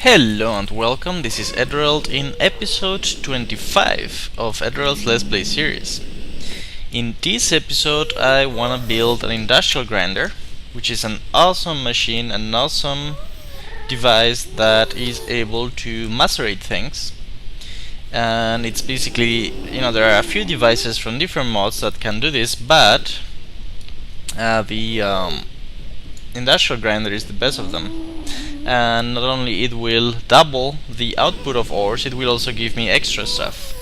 Hello and welcome, this is Edoreld in episode 25 of Edoreld's Let's Play series. In this episode I wanna build an industrial grinder, which is an awesome machine, an awesome device that is able to macerate things. And it's basically, there are a few devices from different mods that can do this, but the industrial grinder is the best of them. And not only it will double the output of ores, it will also give me extra stuff.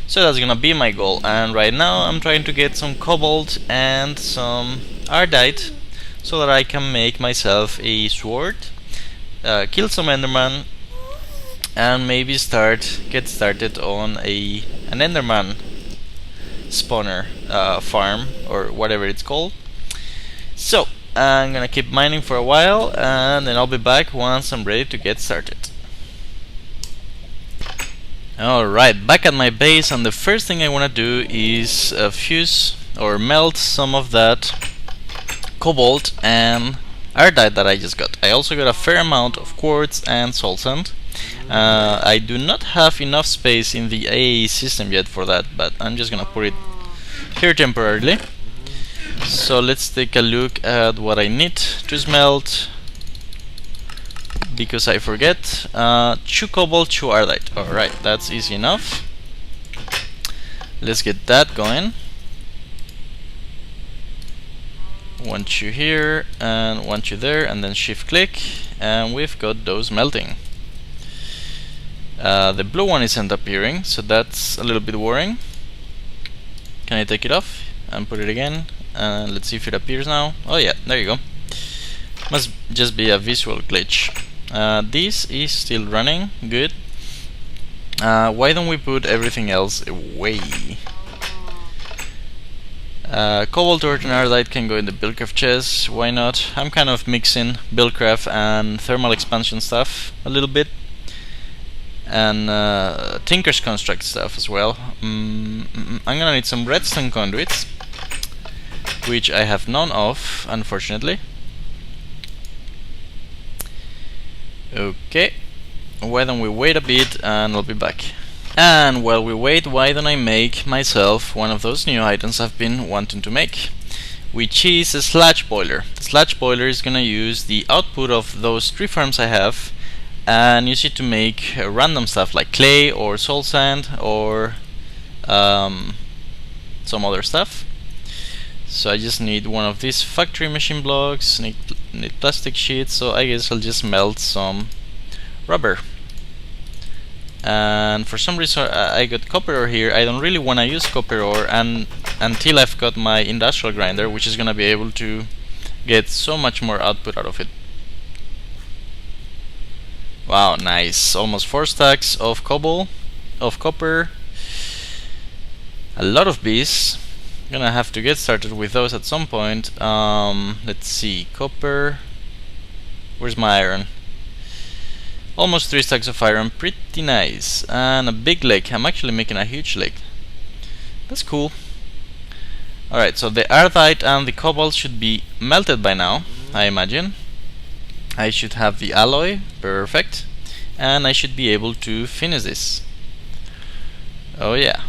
So that's gonna be my goal, and right now I'm trying to get some cobalt and some ardite so that I can make myself a sword, kill some enderman, and maybe get started on an enderman spawner farm or whatever it's called. So I'm gonna keep mining for a while, and then I'll be back once I'm ready to get started. Alright, back at my base, and the first thing I wanna do is fuse or melt some of that cobalt and ardite that I just got. I also got a fair amount of quartz and soul sand. I do not have enough space in the AE system yet for that, but I'm just gonna put it here temporarily. So let's take a look at what I need to smelt, because I forget. 2 cobalt, 2 ardite. Alright, that's easy enough. Let's get that going. 1, 2 here, and 1, 2 there, and then shift click, and we've got those melting. The blue one isn't appearing, so that's a little bit worrying. Can I take it off and put it again? Let's see if it appears now. Oh yeah, there you go. Must just be a visual glitch. This is still running, good. Why don't we put everything else away? Cobalt, ore, and ardite can go in the buildcraft chest, why not? I'm kind of mixing buildcraft and thermal expansion stuff a little bit, and Tinker's construct stuff as well. I'm gonna need some redstone conduits, which I have none of, unfortunately. Okay, why don't we wait a bit and I'll be back. And while we wait, why don't I make myself one of those new items I've been wanting to make, which is a Sludge Boiler. The Sludge Boiler is gonna use the output of those 3 farms I have and use it to make random stuff like clay or soul sand or some other stuff. So I just need one of these factory machine blocks, need plastic sheets, so I guess I'll just melt some rubber. And for some reason I got copper ore here. I don't really want to use copper ore until I've got my industrial grinder, which is going to be able to get so much more output out of it. Wow, nice. Almost 4 stacks of copper. A lot of bees. Gonna have to get started with those at some point. Let's see, copper. Where's my iron? Almost 3 stacks of iron, pretty nice. And a big lake. I'm actually making a huge lake. That's cool. Alright, so the ardite and the cobalt should be melted by now, I imagine. I should have the alloy, perfect. And I should be able to finish this. Oh yeah.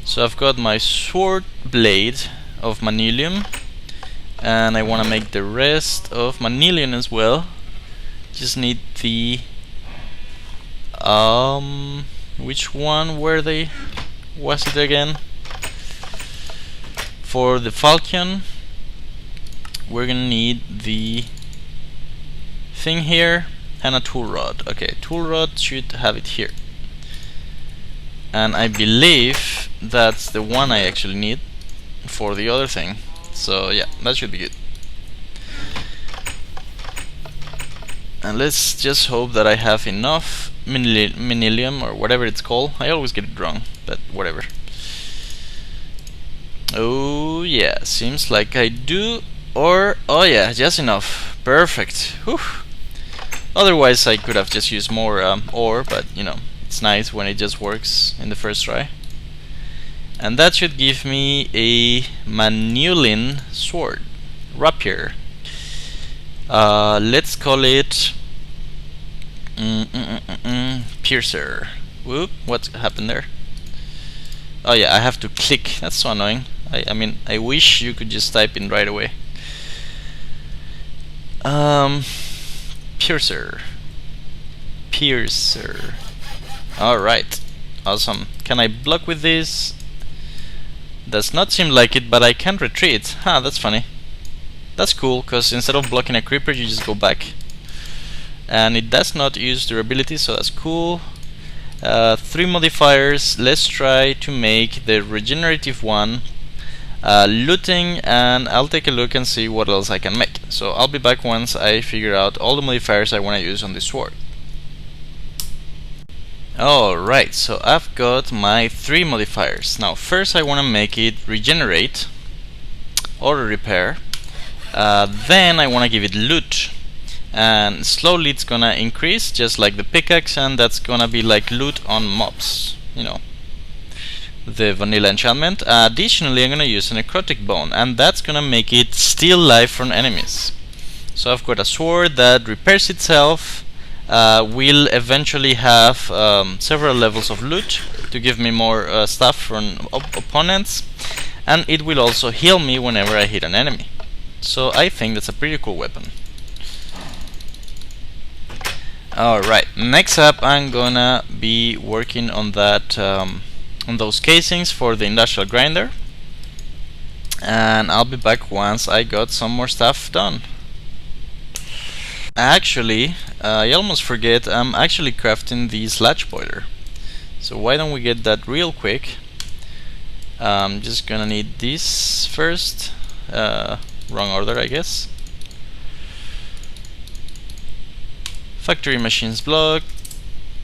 So I've got my sword blade of manilium, and I want to make the rest of manilium as well. Just need the which one were they? Was it again? For the falcon, we're gonna need the thing here and a tool rod. Okay, tool rod should have it here. And I believe that's the one I actually need for the other thing. So yeah, that should be good. And let's just hope that I have enough manilium or whatever it's called. I always get it wrong, but whatever. Oh yeah, seems like I do. Or, oh yeah, just enough. Perfect. Whew. Otherwise I could have just used more ore, but it's nice when it just works in the first try. And that should give me a manulin sword, rapier. Let's call it Piercer. Whoop, what happened there? Oh yeah, I have to click. That's so annoying. I mean, I wish you could just type in right away. Piercer. Piercer. Alright. Awesome. Can I block with this? Does not seem like it, but I can't retreat. Huh, that's funny. That's cool, because instead of blocking a creeper, you just go back. And it does not use durability, so that's cool. 3 modifiers. Let's try to make the regenerative one looting, and I'll take a look and see what else I can make. So I'll be back once I figure out all the modifiers I want to use on this sword. Alright, so I've got my 3 modifiers. Now first I want to make it regenerate, auto repair, then I want to give it loot, and slowly it's gonna increase just like the pickaxe, and that's gonna be like loot on mobs, you know, the vanilla enchantment. Additionally, I'm gonna use a necrotic bone, and that's gonna make it steal life from enemies. So I've got a sword that repairs itself, will eventually have several levels of loot to give me more stuff from opponents, and it will also heal me whenever I hit an enemy. So I think that's a pretty cool weapon. Alright, next up I'm gonna be working on that on those casings for the industrial grinder, and I'll be back once I got some more stuff done. Actually, I almost forget, I'm actually crafting the Sludge Boiler. So why don't we get that real quick. I'm just gonna need this first. Wrong order, I guess. Factory machines block,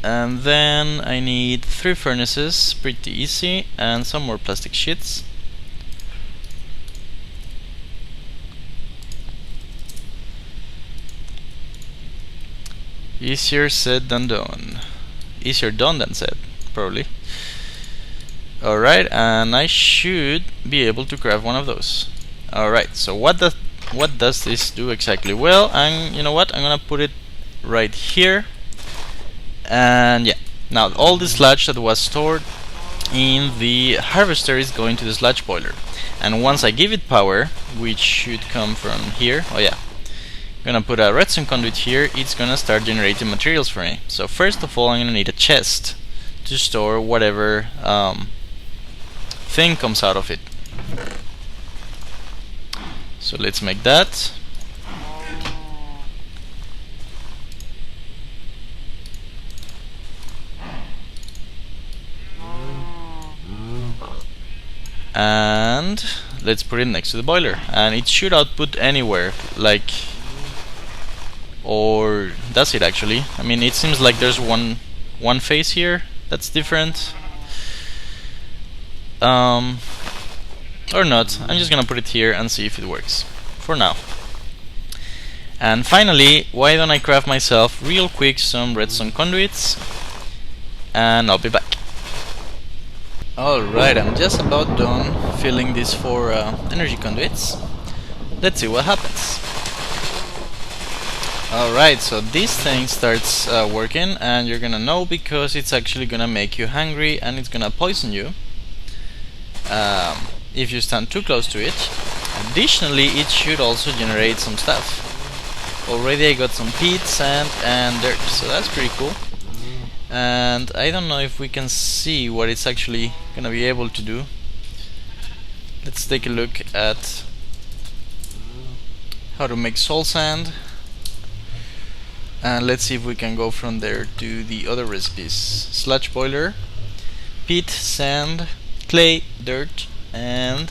and then I need 3 furnaces, pretty easy, and some more plastic sheets. Easier said than done. Easier done than said, probably. Alright, and I should be able to craft one of those. Alright, so what does this do exactly? Well, you know what? I'm gonna put it right here. And yeah, now all the sludge that was stored in the harvester is going to the sludge boiler. And once I give it power, which should come from here, oh yeah, I'm gonna put a redstone conduit here, it's gonna start generating materials for me. So first of all, I'm gonna need a chest to store whatever thing comes out of it. So let's make that. And let's put it next to the boiler, and it should output anywhere, like, or that's it actually. I mean, it seems like there's one face here that's different, or not. I'm just gonna put it here and see if it works for now. And finally, why don't I craft myself real quick some redstone conduits, and I'll be back. Alright, I'm just about done filling these 4 energy conduits. Let's see what happens. Alright, so this thing starts working, and you're gonna know because it's actually gonna make you hungry and it's gonna poison you if you stand too close to it. Additionally, it should also generate some stuff. Already I got some peat, sand and dirt, so that's pretty cool. And I don't know if we can see what it's actually gonna be able to do. Let's take a look at how to make soul sand, and let's see if we can go from there to the other recipes. Sludge boiler, peat, sand, clay, dirt, and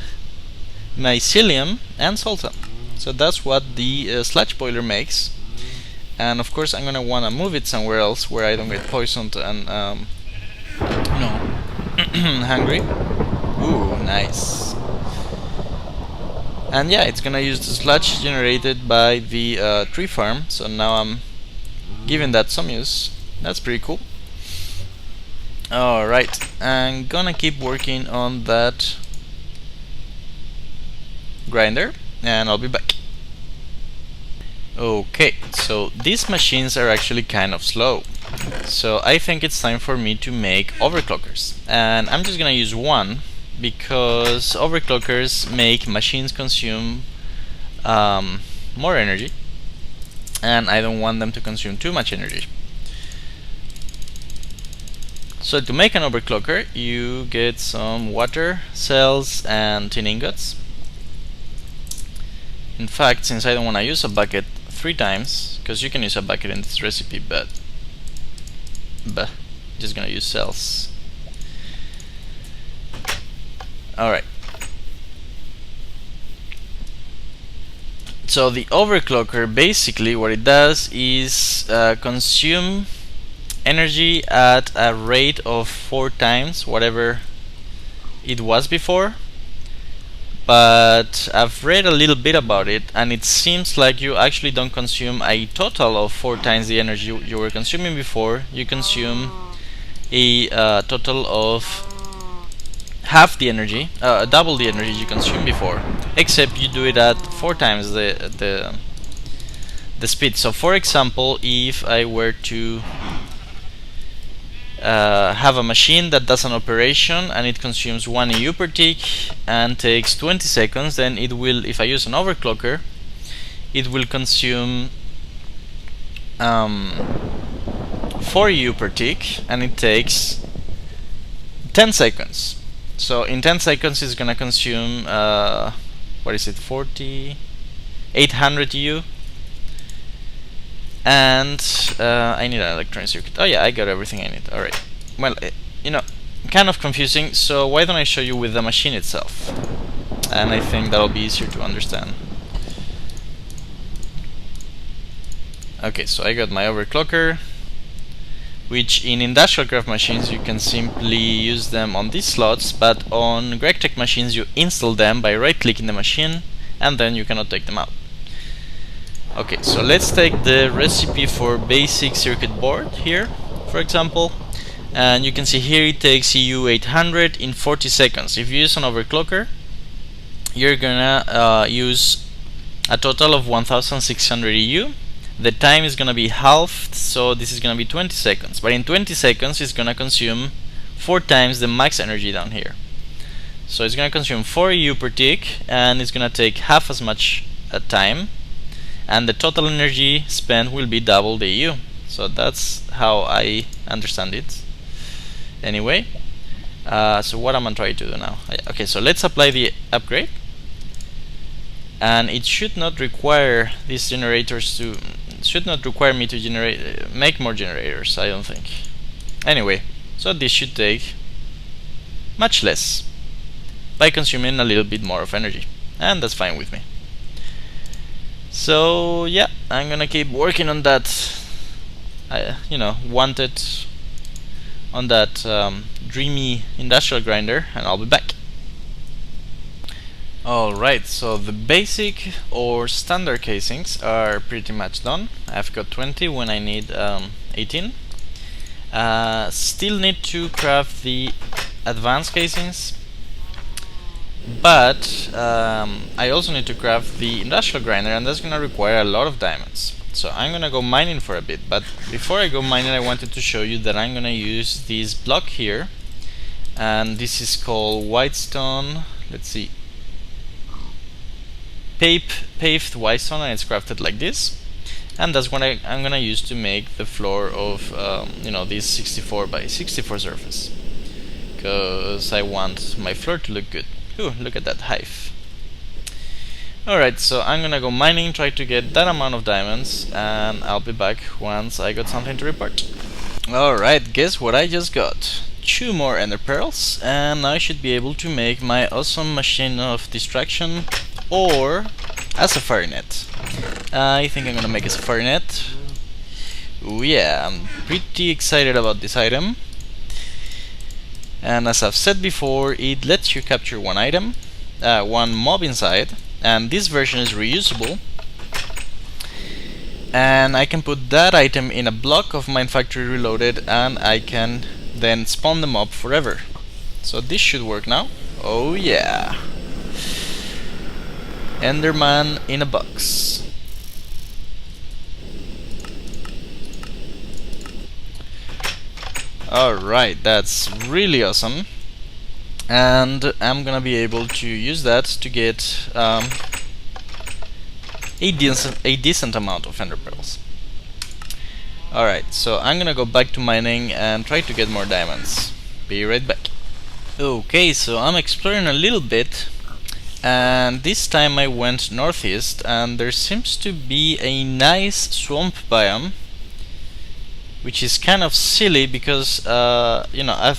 mycelium and soul sand. So that's what the sludge boiler makes. And of course I'm gonna wanna move it somewhere else where I don't get poisoned and hungry. Ooh, nice. And yeah, it's gonna use the sludge generated by the tree farm. So now I'm giving that some use. That's pretty cool. Alright, I'm gonna keep working on that grinder, and I'll be back. Okay, so these machines are actually kind of slow. So I think it's time for me to make overclockers. And I'm just gonna use one because overclockers make machines consume more energy, and I don't want them to consume too much energy. So to make an overclocker, you get some water, cells, and tin ingots. In fact, since I don't want to use a bucket 3 times, because you can use a bucket in this recipe, but just gonna use cells. Alright. So the overclocker, basically what it does is consume energy at a rate of 4 times whatever it was before. But I've read a little bit about it, and it seems like you actually don't consume a total of 4 times the energy you were consuming before. You consume a total of half the energy, double the energy you consumed before, except you do it at 4 times the speed. So for example, if I were to have a machine that does an operation and it consumes 1 EU per tick and takes 20 seconds, then it will, if I use an overclocker, it will consume 4 EU per tick and it takes 10 seconds. So in 10 seconds it's gonna consume what is it, 800 EU. And I need an electronic circuit. Oh yeah, I got everything I need. Alright. Well, kind of confusing, so why don't I show you with the machine itself? And I think that'll be easier to understand. Okay, so I got my overclocker, which in industrial craft machines you can simply use them on these slots, but on GregTech machines you install them by right-clicking the machine, and then you cannot take them out. Okay, so let's take the recipe for basic circuit board here, for example, and you can see here it takes EU 800 in 40 seconds. If you use an overclocker, you're gonna use a total of 1600 EU. The time is gonna be halved, so this is gonna be 20 seconds, but in 20 seconds it's gonna consume 4 times the max energy down here. So it's gonna consume 4 EU per tick, and it's gonna take half as much time, and the total energy spent will be double the EU. So that's how I understand it. Anyway, so what am I trying to do now? Okay, so let's apply the upgrade, and it should not require these generators to. Should not require me to make more generators, I don't think. Anyway, so this should take much less by consuming a little bit more of energy, and that's fine with me. So yeah, I'm gonna keep working on that, wanted on that dreamy industrial grinder, and I'll be back. Alright, so the basic or standard casings are pretty much done. I've got 20 when I need 18. Still need to craft the advanced casings, but I also need to craft the industrial grinder, and that's gonna require a lot of diamonds. So I'm gonna go mining for a bit, but before I go mining I wanted to show you that I'm gonna use this block here, and this is called whitestone, let's see, paved whitestone, and it's crafted like this, and that's what I'm gonna use to make the floor of this 64 by 64 surface, because I want my floor to look good. Ooh, look at that hive. Alright, so I'm gonna go mining, try to get that amount of diamonds, and I'll be back once I got something to report. Alright, guess what I just got? 2 more ender pearls, and I should be able to make my awesome machine of destruction, or a safari net. I think I'm gonna make a safari net. Ooh, yeah, I'm pretty excited about this item. And as I've said before, it lets you capture one item, one mob inside, and this version is reusable. And I can put that item in a block of Mine Factory Reloaded, and I can then spawn the mob forever. So this should work now. Oh yeah! Enderman in a box. Alright, that's really awesome. And I'm gonna be able to use that to get a decent amount of ender pearls. Alright, so I'm gonna go back to mining and try to get more diamonds. Be right back. Okay, so I'm exploring a little bit, and this time I went northeast, and there seems to be a nice swamp biome, which is kind of silly because you know,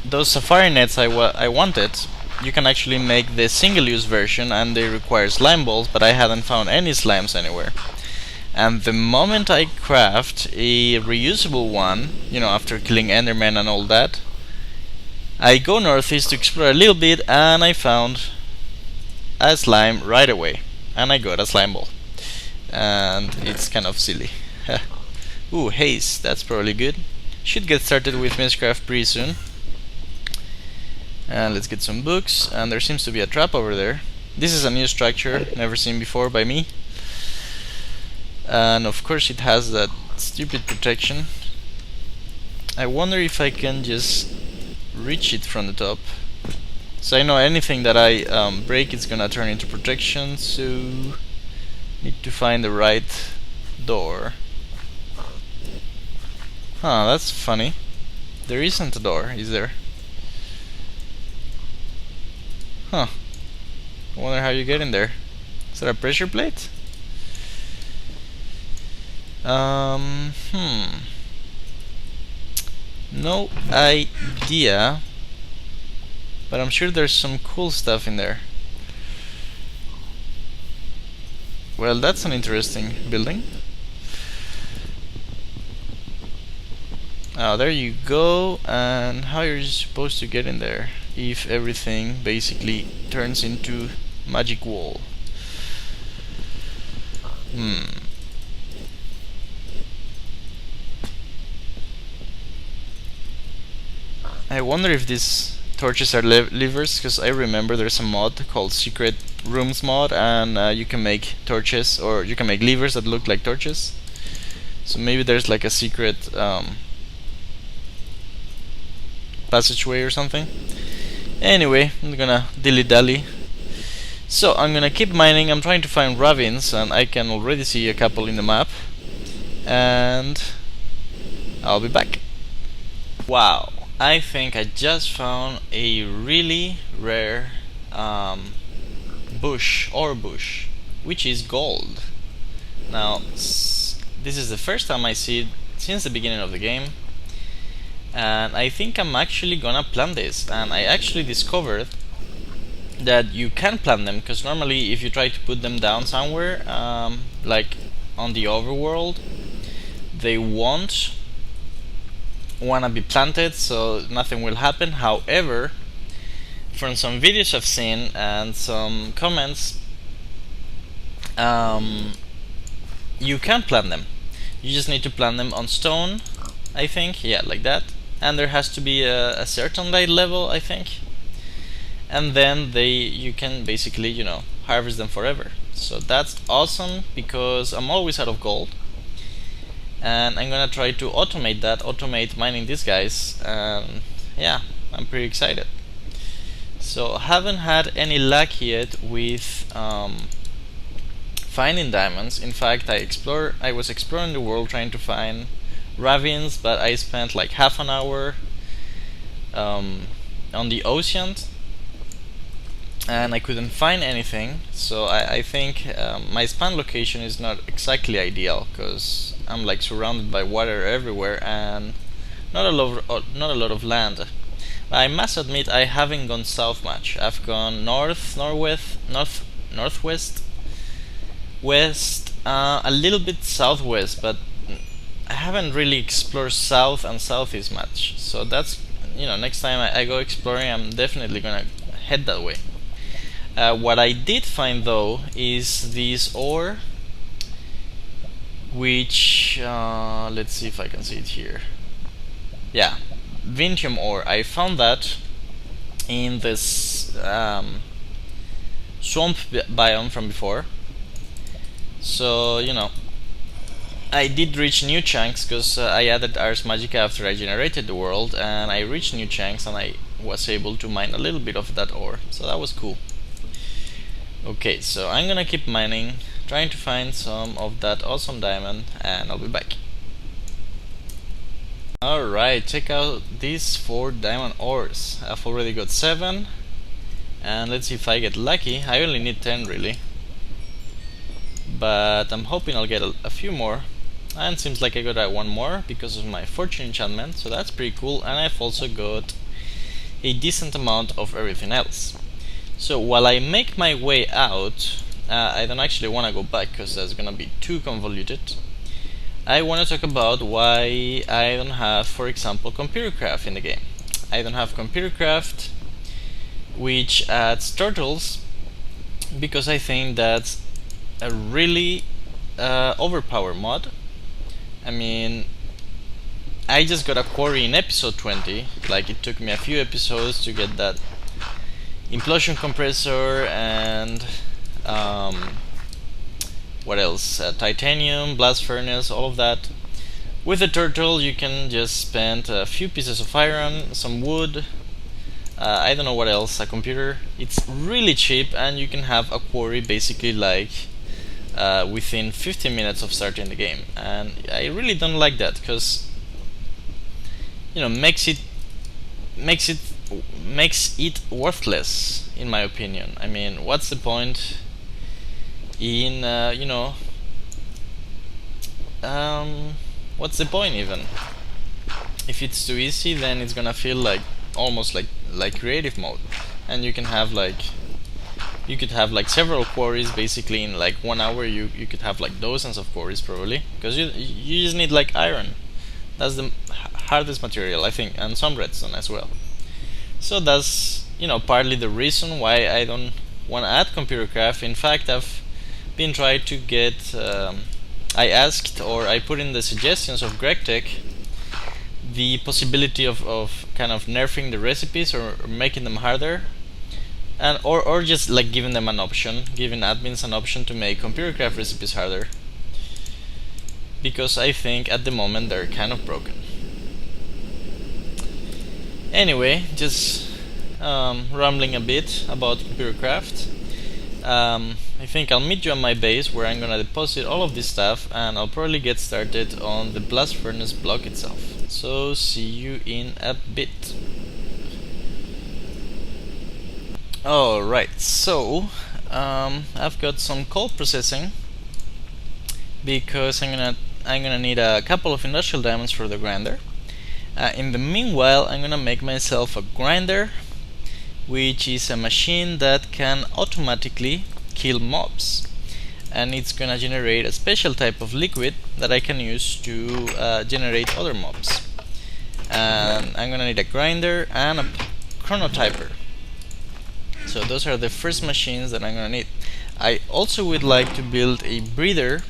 those safari nets I wanted, you can actually make the single-use version, and they require slime balls, but I hadn't found any slimes anywhere. And the moment I craft a reusable one, you know, after killing Enderman and all that, I go northeast to explore a little bit, and I found a slime right away, and I got a slime ball, and it's kind of silly. Ooh, haze, that's probably good. Should get started with Mistcraft pretty soon. And let's get some books, and there seems to be a trap over there. This is a new structure, never seen before by me. And of course it has that stupid protection. I wonder if I can just reach it from the top. So I know anything that I break, it's gonna turn into protection, so need to find the right door. Huh, that's funny. There isn't a door, is there? Huh. I wonder how you get in there. Is that a pressure plate? No idea. But I'm sure there's some cool stuff in there. Well, that's an interesting building. Oh, there you go. And how are you supposed to get in there if everything basically turns into magic wall? I wonder if these torches are levers, because I remember there's a mod called Secret Rooms mod, and you can make torches, or you can make levers that look like torches. So maybe there's like a secret passageway or something. Anyway, I'm gonna dilly-dally. So I'm gonna keep mining. I'm trying to find ravines, and I can already see a couple in the map. And I'll be back. Wow, I think I just found a really rare bush, which is gold. Now, this is the first time I see it since the beginning of the game, and I think I'm actually gonna plant this. And I actually discovered that you can plant them, because normally if you try to put them down somewhere, like on the overworld, they won't wanna be planted, so nothing will happen. However, from some videos I've seen and some comments, you can plant them. You just need to plant them on stone, I think, yeah, like that. And there has to be a certain light level, I think. And then you can basically, you know, harvest them forever. So that's awesome, because I'm always out of gold. And I'm gonna try to automate mining these guys, and yeah, I'm pretty excited. So haven't had any luck yet with finding diamonds. In fact, I was exploring the world trying to find ravines, but I spent like half an hour on the ocean, and I couldn't find anything. So I think my spawn location is not exactly ideal, because I'm like surrounded by water everywhere and not a lot of land. But I must admit, I haven't gone south much. I've gone north, northwest, west, a little bit southwest, but I haven't really explored south and southeast much. So that's, you know, next time I go exploring, I'm definitely gonna head that way. What I did find though is this ore, which let's see if I can see it here. Yeah, Vintium ore. I found that in this swamp biome from before. So, you know, I did reach new chunks because I added Ars Magica after I generated the world, and I reached new chunks and I was able to mine a little bit of that ore, so that was cool. Okay, so I'm gonna keep mining, trying to find some of that awesome diamond, and I'll be back. Alright, check out these 4 diamond ores. I've already got 7, and let's see if I get lucky. I only need 10 really, but I'm hoping I'll get a few more. And seems like I got 1 more because of my fortune enchantment, so that's pretty cool. And I've also got a decent amount of everything else. So while I make my way out, I don't actually want to go back because that's gonna be too convoluted. I want to talk about why I don't have, for example, computer craft in the game. I don't have computer craft, which adds turtles, because I think that's a really overpowered mod. I mean, I just got a quarry in episode 20, like it took me a few episodes to get that implosion compressor and what else? Titanium, blast furnace, all of that. With the turtle you can just spend a few pieces of iron, some wood, I don't know what else, a computer. It's really cheap and you can have a quarry basically like within 15 minutes of starting the game. And I really don't like that because, you know, makes it worthless in my opinion. I mean, what's the point in you know, what's the point even? If it's too easy, then it's gonna feel like almost like creative mode, and you can have like, you could have like several quarries basically in like 1 hour. You could have like dozens of quarries probably, because you just need like iron. That's the hardest material I think, and some redstone as well. So that's, you know, partly the reason why I don't want to add computer craft. In fact, I've been trying to get I asked, or I put in the suggestions of GregTech, the possibility of kind of nerfing the recipes or making them harder, and or just like giving them an option, giving admins an option to make computer craft recipes harder, because I think at the moment they're kind of broken. Anyway, just rambling a bit about computer craft. I think I'll meet you at my base where I'm gonna deposit all of this stuff, and I'll probably get started on the blast furnace block itself. So see you in a bit. Alright, so I've got some cold processing because I'm gonna need a couple of industrial diamonds for the grinder. In the meanwhile, I'm gonna make myself a grinder, which is a machine that can automatically kill mobs, and it's gonna generate a special type of liquid that I can use to generate other mobs. And I'm gonna need a grinder and a chronotyper. So those are the first machines that I'm gonna need. I also would like to build a breeder,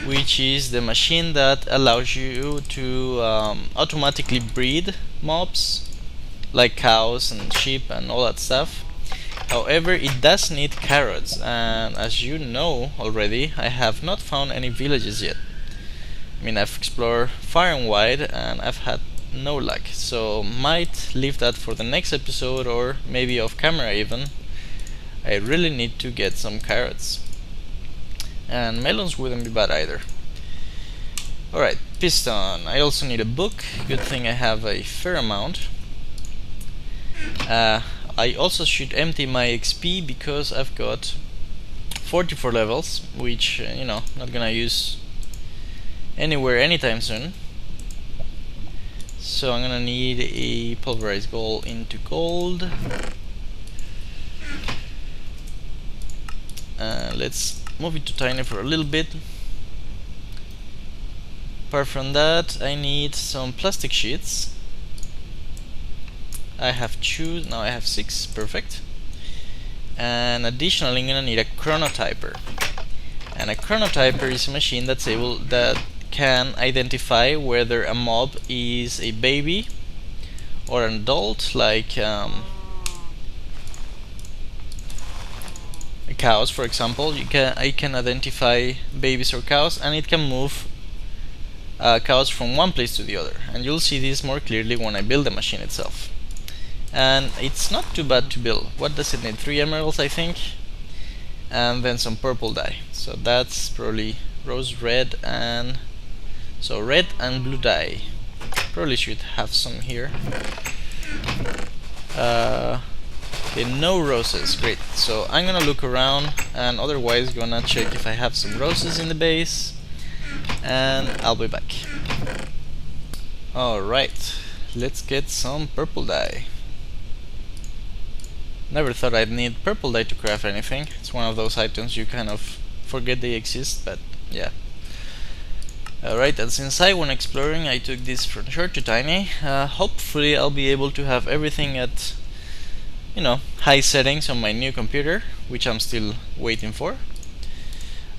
which is the machine that allows you to automatically breed mobs like cows and sheep and all that stuff. However, it does need carrots, and as you know already, I have not found any villages yet. I mean, I've explored far and wide and I've had no luck, so might leave that for the next episode, or maybe off camera even. I really need to get some carrots, and melons wouldn't be bad either. Alright, piston. I also need a book. Good thing I have a fair amount. I also should empty my XP because I've got 44 levels, which you know, not gonna use anywhere anytime soon. So I'm gonna need a pulverized gold into gold. Let's move it to tiny for a little bit. Apart from that, I need some plastic sheets. I have 2, now I have 6, perfect. And additionally, I'm gonna need a chronotyper. And a chronotyper is a machine that can identify whether a mob is a baby or an adult, like cows, for example. I can identify babies or cows, and it can move cows from one place to the other, and you'll see this more clearly when I build the machine itself. And it's not too bad to build. What does it need? 3 emeralds, I think, and then some purple dye. So that's probably rose red, and so red and blue dye. Probably should have some here. Okay, no roses, great. So I'm gonna look around, and otherwise gonna check if I have some roses in the base, and I'll be back. Alright, let's get some purple dye. Never thought I'd need purple dye to craft anything. It's one of those items you kind of forget they exist, but yeah. Alright, and since I went exploring, I took this from short to tiny. Hopefully I'll be able to have everything at, you know, high settings on my new computer, which I'm still waiting for.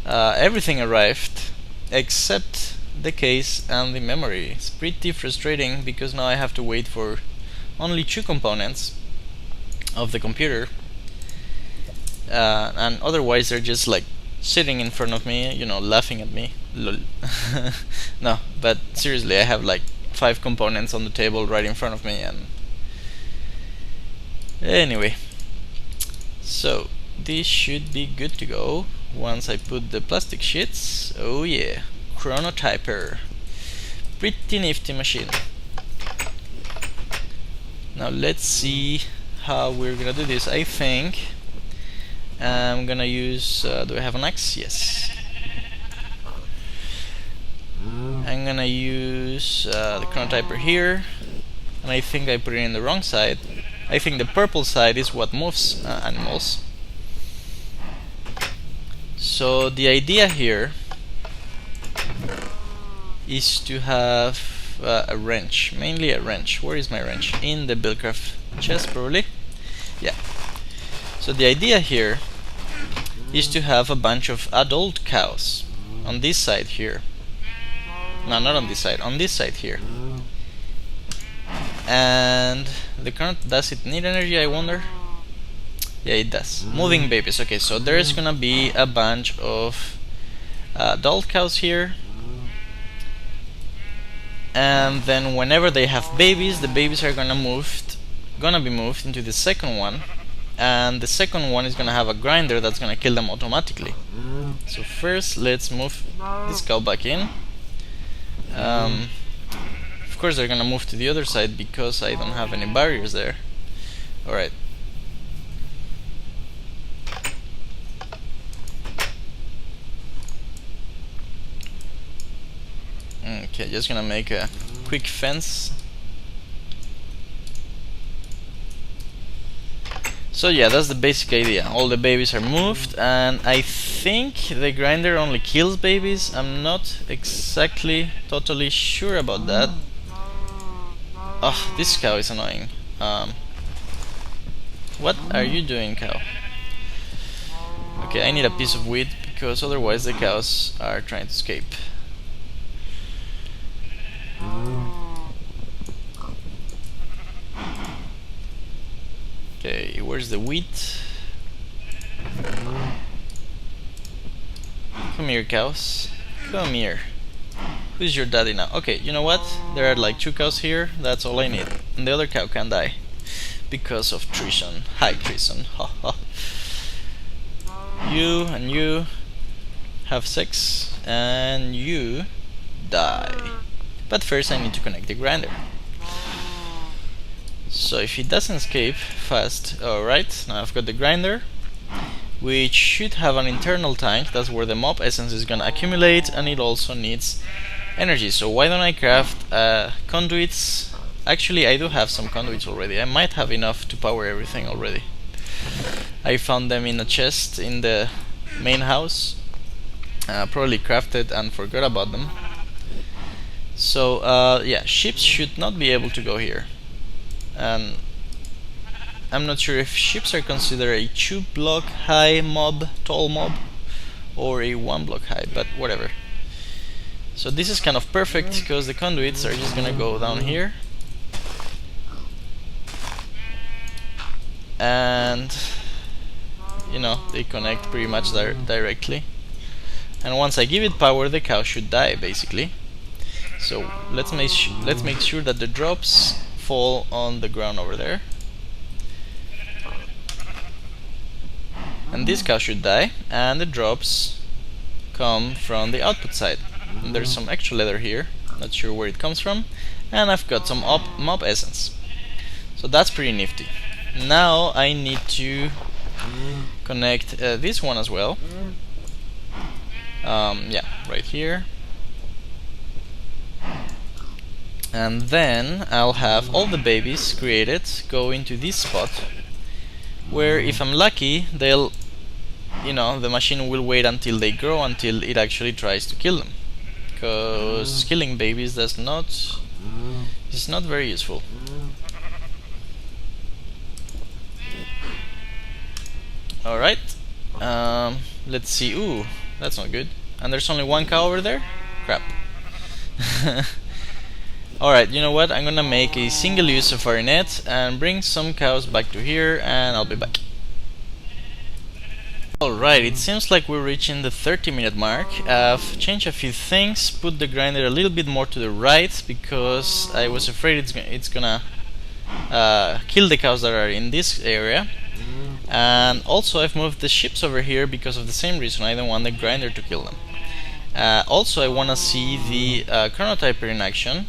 Everything arrived except the case and the memory. It's pretty frustrating because now I have to wait for only 2 components of the computer, and otherwise they're just like sitting in front of me, you know, laughing at me. Lol. No, but seriously, I have like 5 components on the table right in front of me, and anyway, so this should be good to go once I put the plastic sheets. Oh yeah, chronotyper, pretty nifty machine. Now let's see how we're gonna do this. I think I'm gonna use, do I have an axe? Yes. I'm gonna use the chronotyper here, and I think I put it in the wrong side. I think the purple side is what moves animals. So the idea here is to have a wrench, mainly a wrench. Where is my wrench? In the Buildcraft chest, probably. Yeah. So the idea here is to have a bunch of adult cows on this side here. No, not on this side, on this side here. And the current, does it need energy, I wonder? Yeah, it does. Moving babies. Okay, so there's gonna be a bunch of adult cows here, and then whenever they have babies, the babies are gonna be moved into the second one, and the second one is gonna have a grinder that's gonna kill them automatically. So first, let's move this cow back in. Of course, they're gonna move to the other side because I don't have any barriers there. Alright. Okay, just gonna make a quick fence. So yeah, that's the basic idea. All the babies are moved, and I think the grinder only kills babies. I'm not exactly totally sure about that. Oh, this cow is annoying. What are you doing, cow? Okay, I need a piece of wheat because otherwise the cows are trying to escape. Okay, where's the wheat? Come here, cows. Come here. Who's your daddy now? Okay, you know what? There are like 2 cows here. That's all I need. And the other cow can die because of treason. High treason. Ha ha. You and you have sex, and you die. But first I need to connect the grinder. So if he doesn't escape fast, alright, now I've got the grinder, which should have an internal tank. That's where the mob essence is gonna accumulate, and it also needs energy. So why don't I craft conduits? Actually, I do have some conduits already. I might have enough to power everything already. I found them in a chest in the main house. Probably crafted and forgot about them. So yeah, ships should not be able to go here. And I'm not sure if ships are considered a 2-block high mob, tall mob, or a 1-block high, but whatever. So this is kind of perfect because the conduits are just gonna go down here, and you know, they connect pretty much directly. And once I give it power, the cow should die basically. So let's make sure that the drops fall on the ground over there. And this cow should die, and the drops come from the output side. And there's some extra leather here, not sure where it comes from, and I've got some mob essence. So that's pretty nifty. Now I need to connect this one as well. Yeah, right here. And then I'll have all the babies created go into this spot, where if I'm lucky, they'll, the machine will wait until they grow, until it actually tries to kill them. Because killing babies is not very useful. Alright, let's see. Ooh, that's not good. And there's only one cow over there? Crap. Alright, you know what? I'm gonna make a single use safari net and bring some cows back to here, and I'll be back. Alright, it seems like we're reaching the 30-minute mark. I've changed a few things, put the grinder a little bit more to the right because I was afraid it's gonna kill the cows that are in this area. And also I've moved the ships over here because of the same reason. I don't want the grinder to kill them. Also I want to see the chronotyper in action.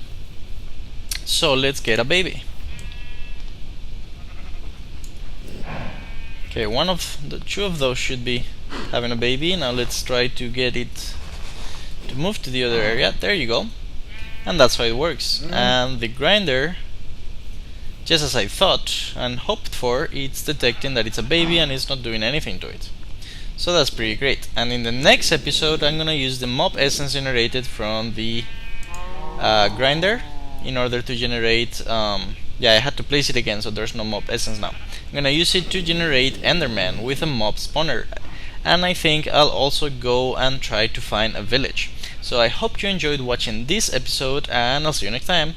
So let's get a baby. Okay, two of those should be having a baby. Now let's try to get it to move to the other area. There you go. And that's how it works. And the grinder, just as I thought and hoped for, it's detecting that it's a baby and it's not doing anything to it. So that's pretty great. And in the next episode I'm gonna use the mob essence generated from the grinder in order to generate yeah, I had to place it again, so there's no mob essence now. I'm gonna use it to generate Enderman with a mob spawner, and I think I'll also go and try to find a village. So I hope you enjoyed watching this episode, and I'll see you next time.